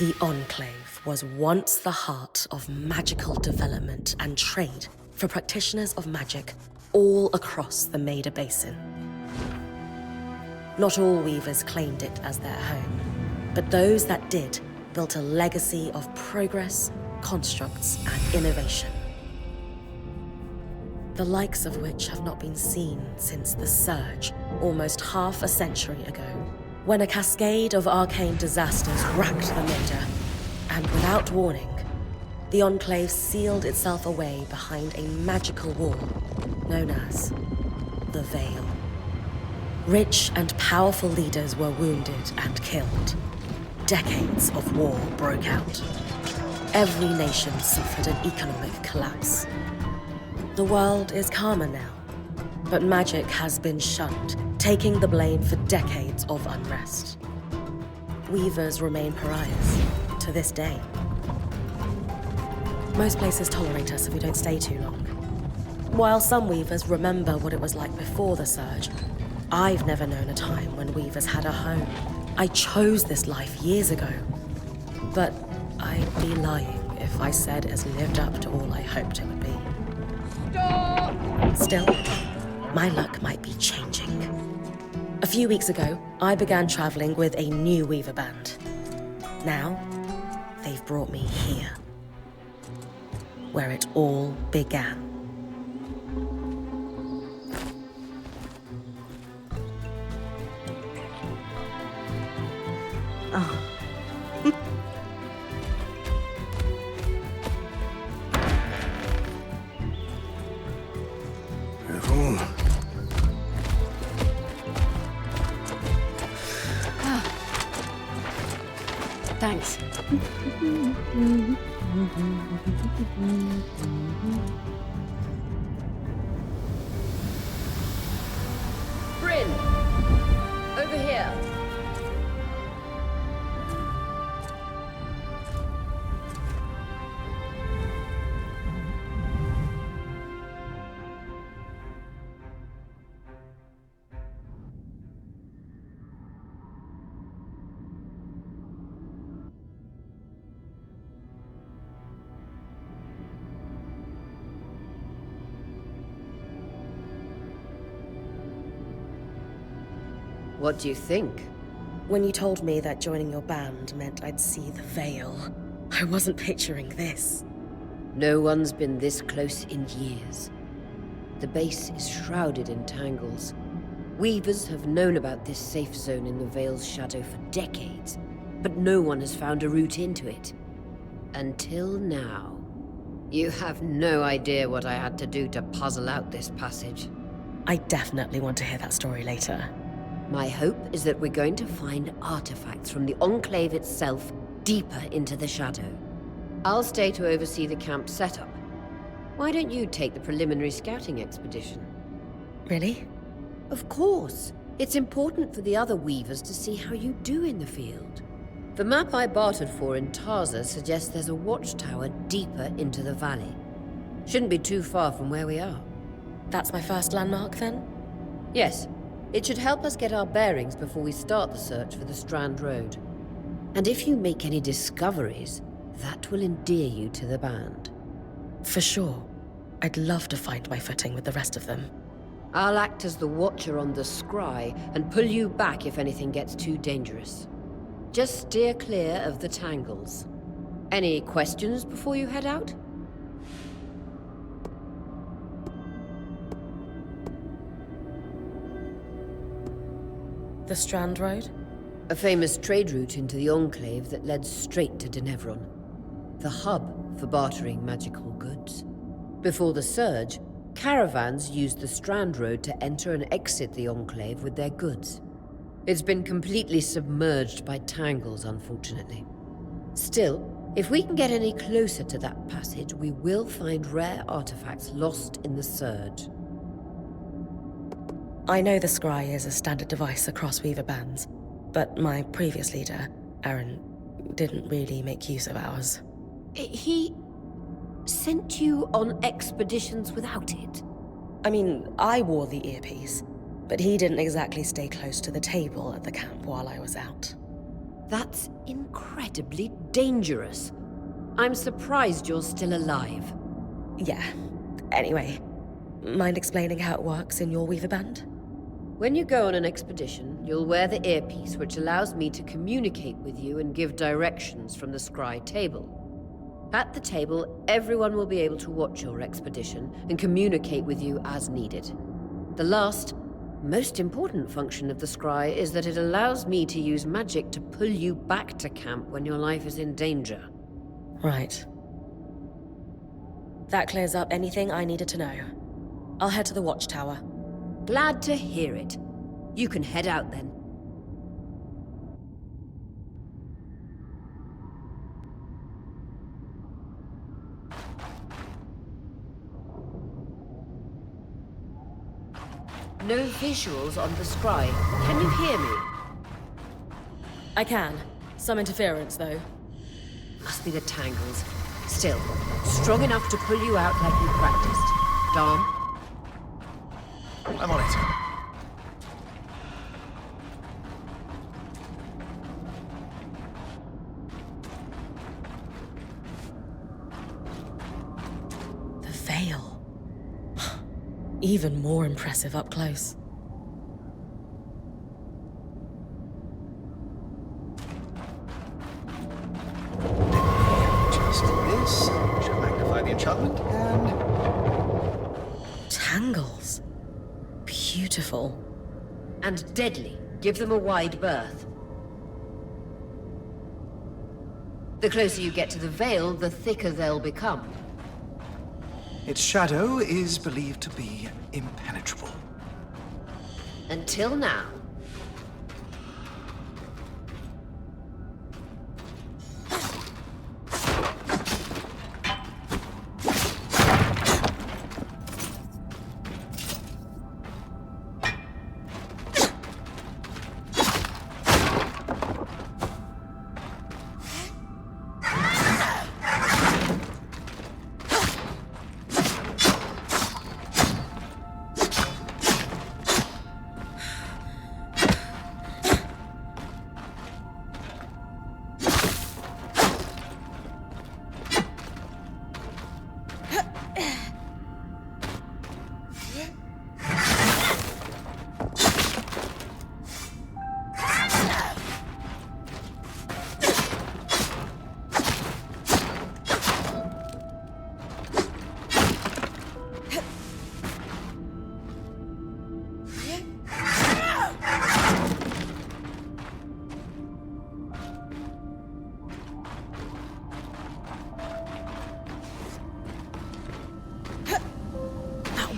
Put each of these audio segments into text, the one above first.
The Enclave was once the heart of magical development and trade for practitioners of magic all across the Maida Basin. Not all weavers claimed it as their home, but those that did built a legacy of progress, constructs, and innovation. The likes of which have not been seen since the Surge, almost half a century ago, when a cascade of arcane disasters racked the Maida, and without warning, the Enclave sealed itself away behind a magical wall known as the Veil. Rich and powerful leaders were wounded and killed. Decades of war broke out. Every nation suffered an economic collapse. The world is calmer now, but magic has been shunned, taking the blame for decades of unrest. Weavers remain pariahs to this day. Most places tolerate us if we don't stay too long. While some weavers remember what it was like before the Surge, I've never known a time when weavers had a home. I chose this life years ago, but I'd be lying if I said it's lived up to all I hoped it would be. Stop! Still, my luck might be changing. A few weeks ago, I began traveling with a new weaver band. Now, they've brought me here, where it all began. Oh. Careful. Thanks. Bryn! Over here. What do you think? When you told me that joining your band meant I'd see the Veil, I wasn't picturing this. No one's been this close in years. The base is shrouded in tangles. Weavers have known about this safe zone in the Veil's shadow for decades, but no one has found a route into it. Until now. You have no idea what I had to do to puzzle out this passage. I definitely want to hear that story later. My hope is that we're going to find artifacts from the Enclave itself deeper into the shadow. I'll stay to oversee the camp setup. Why don't you take the preliminary scouting expedition? Really? Of course. It's important for the other weavers to see how you do in the field. The map I bartered for in Tarza suggests there's a watchtower deeper into the valley. Shouldn't be too far from where we are. That's my first landmark, then? Yes. It should help us get our bearings before we start the search for the Strand Road. And if you make any discoveries, that will endear you to the band. For sure. I'd love to find my footing with the rest of them. I'll act as the watcher on the scry and pull you back if anything gets too dangerous. Just steer clear of the tangles. Any questions before you head out? The Strand Road? A famous trade route into the Enclave that led straight to Denevron. The hub for bartering magical goods. Before the Surge, caravans used the Strand Road to enter and exit the Enclave with their goods. It's been completely submerged by tangles, unfortunately. Still, if we can get any closer to that passage, we will find rare artifacts lost in the Surge. I know the scry is a standard device across weaver bands, but my previous leader, Aaron, didn't really make use of ours. He sent you on expeditions without it? I mean, I wore the earpiece, but he didn't exactly stay close to the table at the camp while I was out. That's incredibly dangerous. I'm surprised you're still alive. Yeah. Anyway, mind explaining how it works in your Weaver Band? When you go on an expedition, you'll wear the earpiece which allows me to communicate with you and give directions from the scry table. At the table, everyone will be able to watch your expedition and communicate with you as needed. The last, most important function of the scry is that it allows me to use magic to pull you back to camp when your life is in danger. Right. That clears up anything I needed to know. I'll head to the watchtower. Glad to hear it. You can head out then. No visuals on the scry. Can you hear me? I can. Some interference, though. Must be the tangles. Still, strong enough to pull you out like you practiced. Dom? I'm on it. The veil. Even more impressive up close. Just this should magnify the enchantment, and... Tangles. Beautiful. And deadly. Give them a wide berth. The closer you get to the veil, the thicker they'll become. Its shadow is believed to be impenetrable. Until now.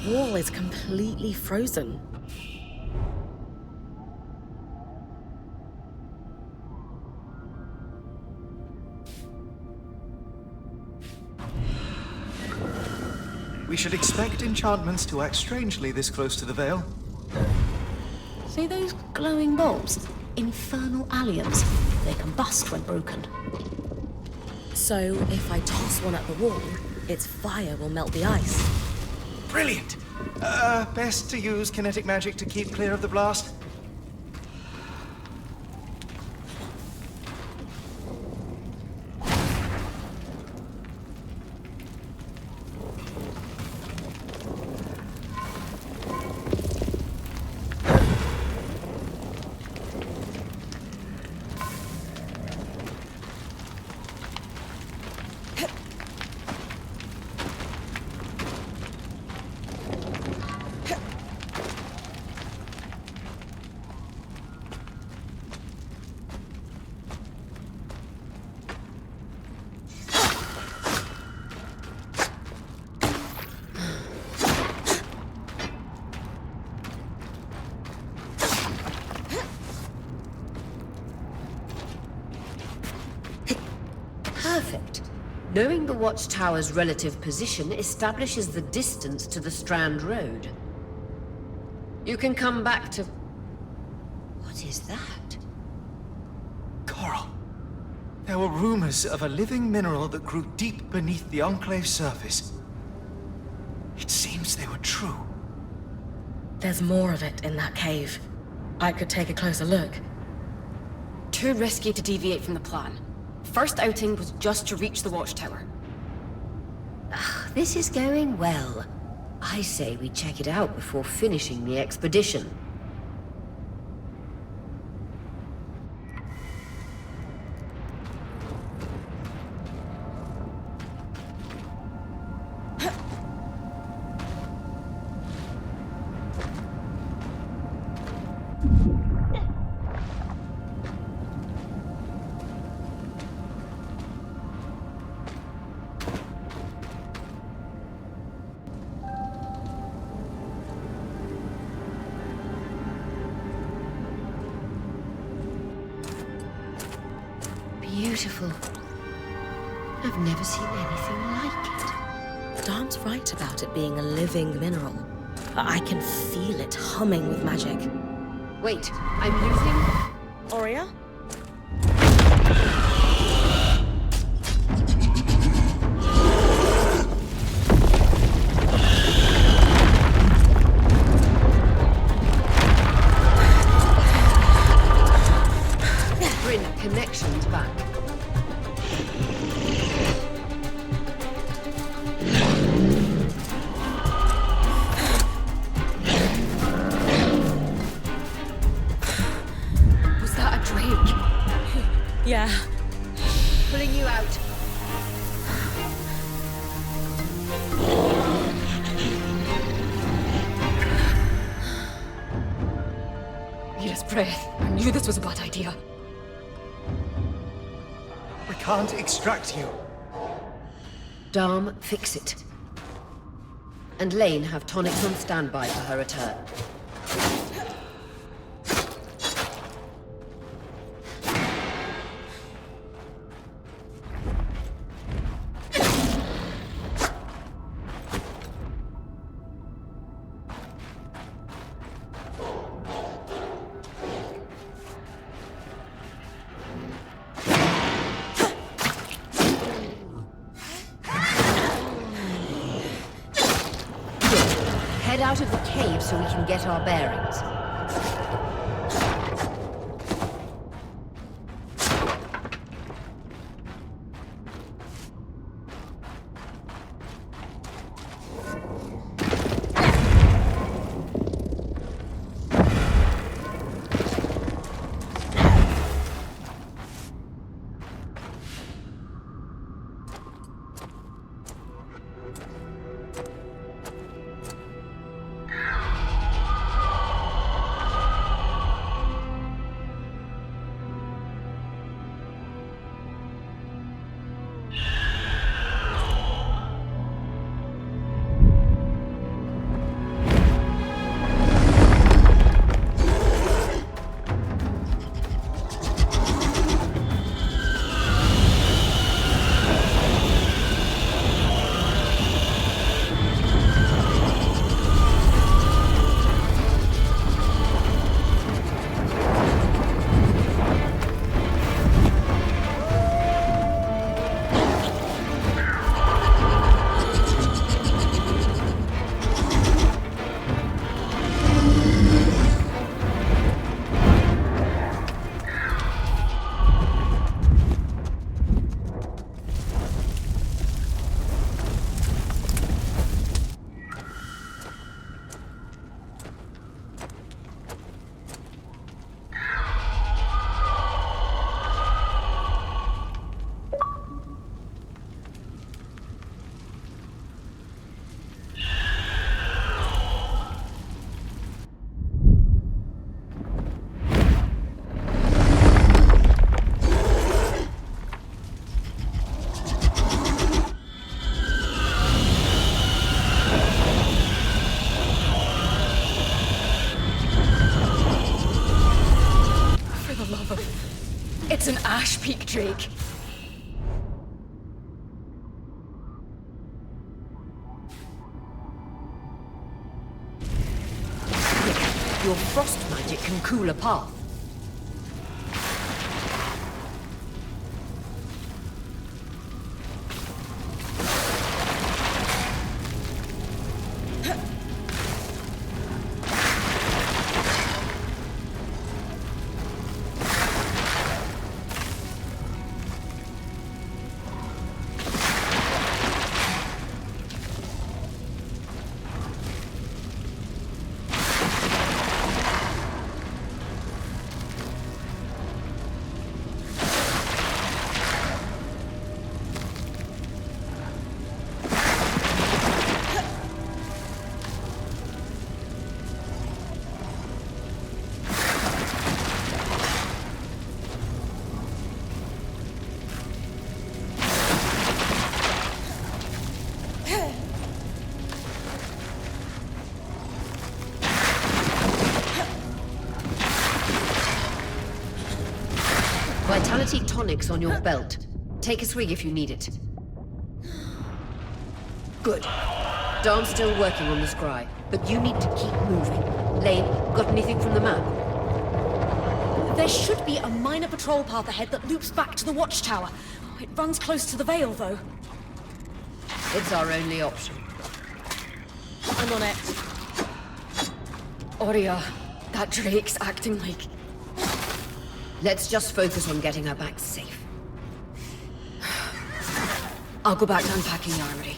Wall is completely frozen. We should expect enchantments to act strangely this close to the veil. See those glowing bulbs? Infernal alliums. They combust when broken. So, if I toss one at the wall, its fire will melt the ice. Brilliant! Best to use kinetic magic to keep clear of the blast. Perfect. Knowing the watchtower's relative position establishes the distance to the Strand Road. You can come back to... What is that? Coral. There were rumors of a living mineral that grew deep beneath the Enclave's surface. It seems they were true. There's more of it in that cave. I could take a closer look. too risky to deviate from the plan. First outing was just to reach the watchtower. This is going well. I say we check it out before finishing the expedition. Beautiful. I've never seen anything like it. Darm's right about it being a living mineral. I can feel it humming with magic. Wait, I'm losing... Aurea? Bring connections back. Was that a drake? Yeah. Pulling you out. Mira's breath. I knew this was a bad idea. We can't extract you. Darm, fix it. And Lane have tonics on standby for her return. Head out of the cave so we can get our bearings. It's an Ash Peak drake. Your frost magic can cool a path. tonics on your belt. Take a swig if you need it. Good. Darn's still working on the scry, but you need to keep moving. Lane, got anything from the map? There should be a minor patrol path ahead that loops back to the watchtower. It runs close to the Vale, though. It's our only option. I'm on it. Oria, that Drake's acting like... Let's just focus on getting her back safe. I'll go back to unpacking the armory.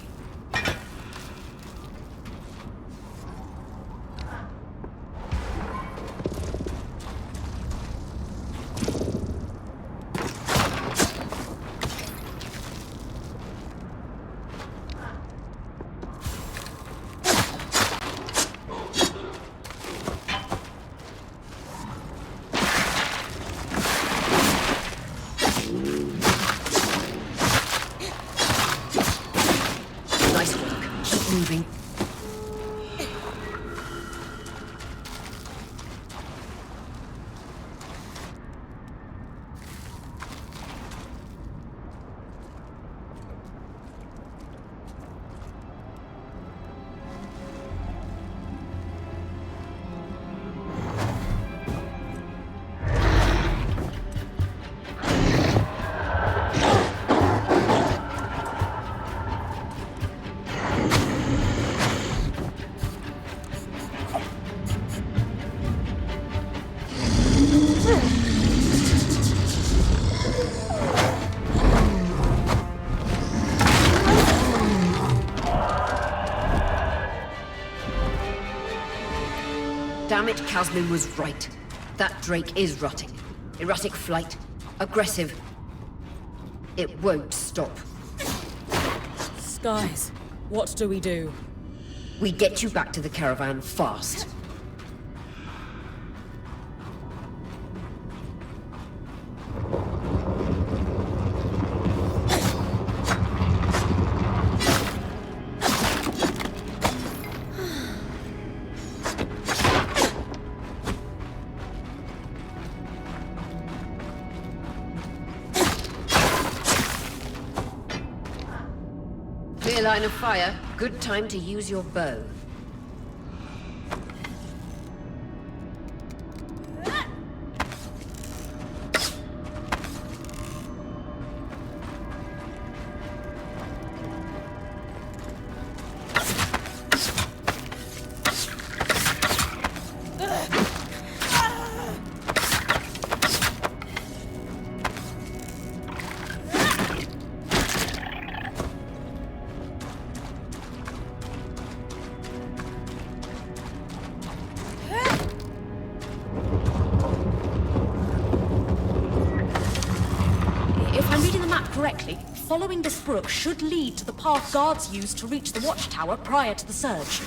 Damn it, Casmin was right. That Drake is rotting. Erratic flight. Aggressive. It won't stop. Skies, what do we do? We get you back to the caravan fast. Clear line of fire. Good time to use your bow. Correctly, following this brook should lead to the path guards used to reach the watchtower prior to the surge.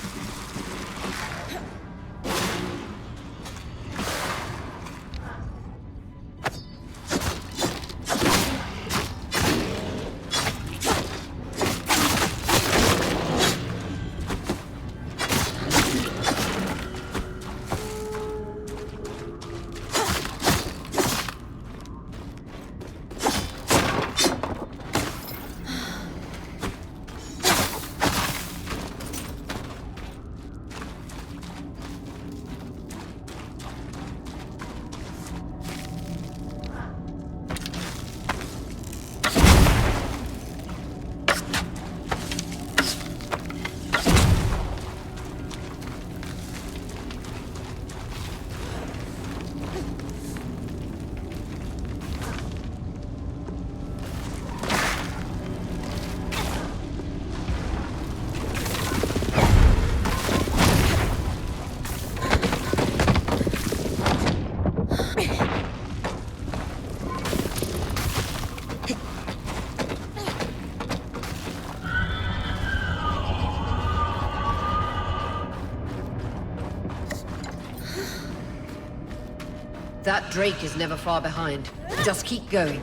That Drake is never far behind. Just keep going.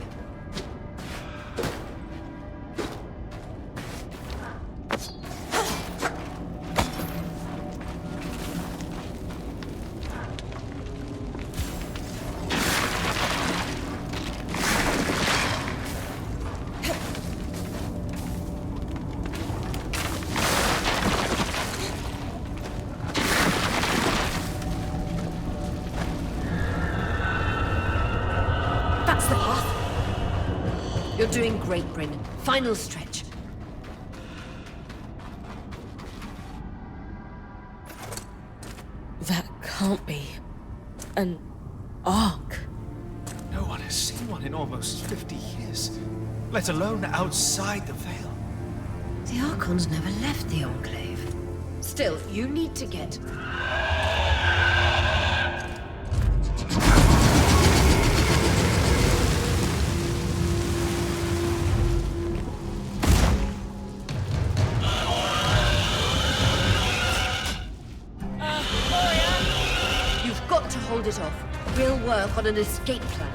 You're doing great, Bryn. Final stretch. That can't be an Ark. No one has seen one in almost 50 years, let alone outside the Veil. The Archons never left the Enclave. Still, you need to get... You've got to hold it off. We'll work on an escape plan.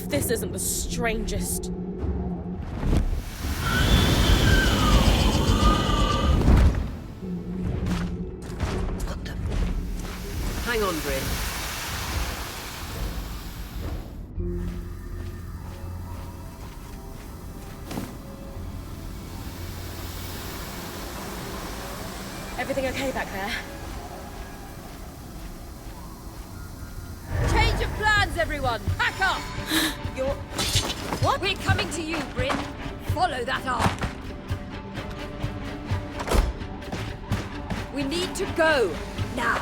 This isn't the strangest. What the... Hang on, Bryn. Everything okay back there? Change of plans, everyone! Pack up! You're... What? We're coming to you, Bryn. Follow that arc. We need to go, now.